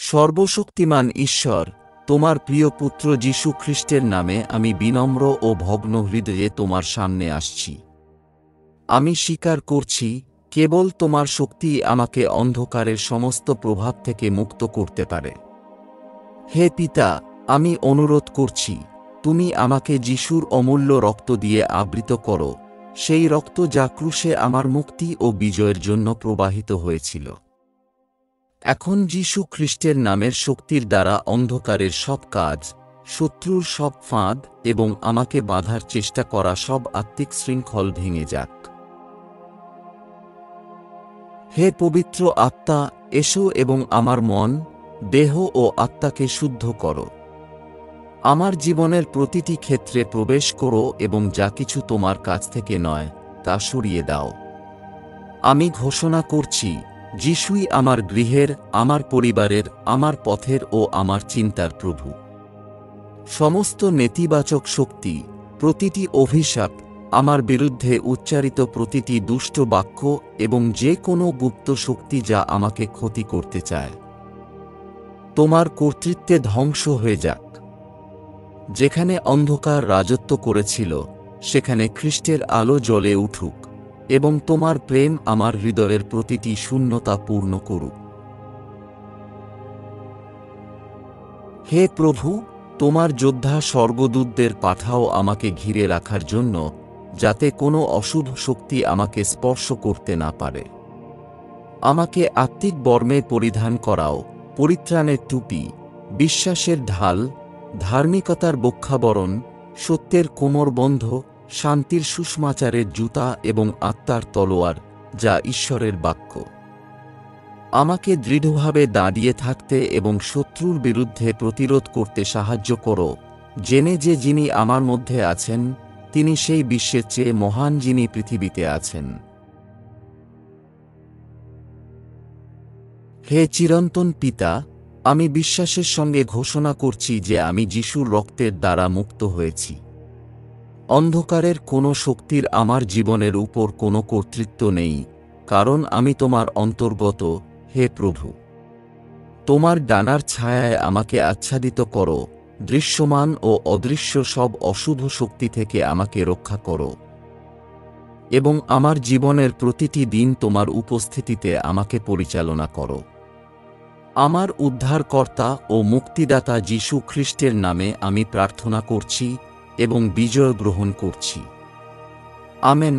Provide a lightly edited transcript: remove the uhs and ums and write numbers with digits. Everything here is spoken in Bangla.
সর্বশক্তিমান ঈশ্বর, তোমার প্রিয় পুত্র যীশু খ্রিস্টের নামে আমি বিনম্র ও ভগ্ন হৃদয়ে তোমার সামনে আসছি। আমি স্বীকার করছি, কেবল তোমার শক্তিই আমাকে অন্ধকারের সমস্ত প্রভাব থেকে মুক্ত করতে পারে। হে পিতা, আমি অনুরোধ করছি, তুমি আমাকে যীশুর অমূল্য রক্ত দিয়ে আবৃত করো, সেই রক্ত যা ক্রুশে আমার মুক্তি ও বিজয়ের জন্য প্রবাহিত হয়েছিল। এখন যীশু খ্রিস্টের নামের শক্তির দ্বারা অন্ধকারের সব কাজ, শত্রুর সব ফাঁদ এবং আমাকে বাঁধার চেষ্টা করা সব আত্মিক শৃঙ্খল ভেঙে যাক। হে পবিত্র আত্মা, এসো এবং আমার মন, দেহ ও আত্মাকে শুদ্ধ করো। আমার জীবনের প্রতিটি ক্ষেত্রে প্রবেশ করো এবং যা কিছু তোমার কাছ থেকে নয় তা সরিয়ে দাও। আমি ঘোষণা করছি, যিশুই আমার গৃহের, আমার পরিবারের, আমার পথের ও আমার চিন্তার প্রভু। সমস্ত নেতিবাচক শক্তি, প্রতিটি অভিশাপ, আমার বিরুদ্ধে উচ্চারিত প্রতিটি দুষ্ট বাক্য এবং যে কোনো গুপ্ত শক্তি যা আমাকে ক্ষতি করতে চায়, তোমার কর্তৃত্বে ধ্বংস হয়ে যাক। যেখানে অন্ধকার রাজত্ব করেছিল, সেখানে খ্রিস্টের আলো জ্বলে উঠুক এবং তোমার প্রেম আমার হৃদয়ের প্রতিটি শূন্যতা পূর্ণ করুক। হে প্রভু, তোমার যোদ্ধা স্বর্গদূতদের পাঠাও আমাকে ঘিরে রাখার জন্য, যাতে কোনো অশুভ শক্তি আমাকে স্পর্শ করতে না পারে। আমাকে আত্মিক বর্মে পরিধান করাও, পরিত্রাণের টুপি, বিশ্বাসের ঢাল, ধার্মিকতার বক্ষাবরণ, সত্যের কোমরবন্ধ, শান্তির সুষমাচারের জুতা এবং আত্মার তলোয়ার, যা ঈশ্বরের বাক্য। আমাকে দৃঢ়ভাবে দাঁড়িয়ে থাকতে এবং শত্রুর বিরুদ্ধে প্রতিরোধ করতে সাহায্য করো, জেনে যে যিনি আমার মধ্যে আছেন, তিনি সেই বিশ্বের চেয়ে মহান যিনি পৃথিবীতে আছেন। হে চিরন্তন পিতা, আমি বিশ্বাসের সঙ্গে ঘোষণা করছি যে আমি যিশুর রক্তের দ্বারা মুক্ত হয়েছি। অন্ধকারের কোনো শক্তির আমার জীবনের উপর কোনো কর্তৃত্ব নেই, কারণ আমি তোমার অন্তর্গত, হে প্রভু। তোমার ডানার ছায়ায় আমাকে আচ্ছাদিত করো, দৃশ্যমান ও অদৃশ্য সব অশুভ শক্তি থেকে আমাকে রক্ষা করো এবং আমার জীবনের প্রতিটি দিন তোমার উপস্থিতিতে আমাকে পরিচালনা করো। আমার উদ্ধারকর্তা ও মুক্তিদাতা যীশু খ্রিস্টের নামে আমি প্রার্থনা করছি এবং বিজয় গ্রহণ করছি। আমেন।